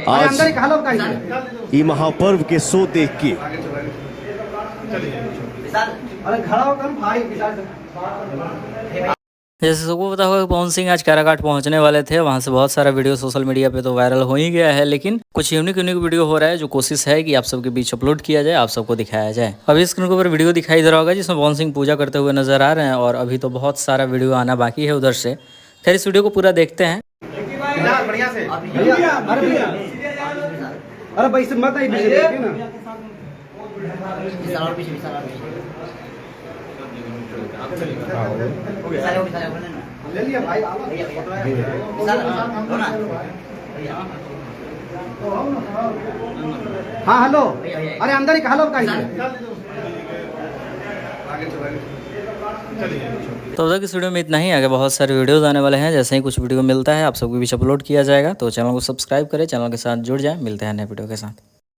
आज ये महापर्व के शो देख के जैसे सबको पता होगा पवन सिंह आज काराकाट पहुंचने वाले थे। वहां से बहुत सारा वीडियो सोशल मीडिया पे तो वायरल हो ही गया है, लेकिन कुछ यूनिक वीडियो हो रहा है जो कोशिश है कि आप सबके बीच अपलोड किया जाए, आप सबको दिखाया जाए। अभी स्क्रीन के ऊपर वीडियो दिखाई दे रहा होगा जिसमें पवन सिंह पूजा करते हुए नजर आ रहे हैं और अभी तो बहुत सारा वीडियो आना बाकी है उधर से। खैर इस वीडियो को पूरा देखते हैं। हाँ हेलो, अरे अंदर ही हेलो का तो उधर की वीडियो में इतना ही। आगे बहुत सारे वीडियोस आने वाले हैं। जैसे ही कुछ वीडियो मिलता है आप सबके बीच अपलोड किया जाएगा। तो चैनल को सब्सक्राइब करें, चैनल के साथ जुड़ जाए। मिलते हैं नए वीडियो के साथ।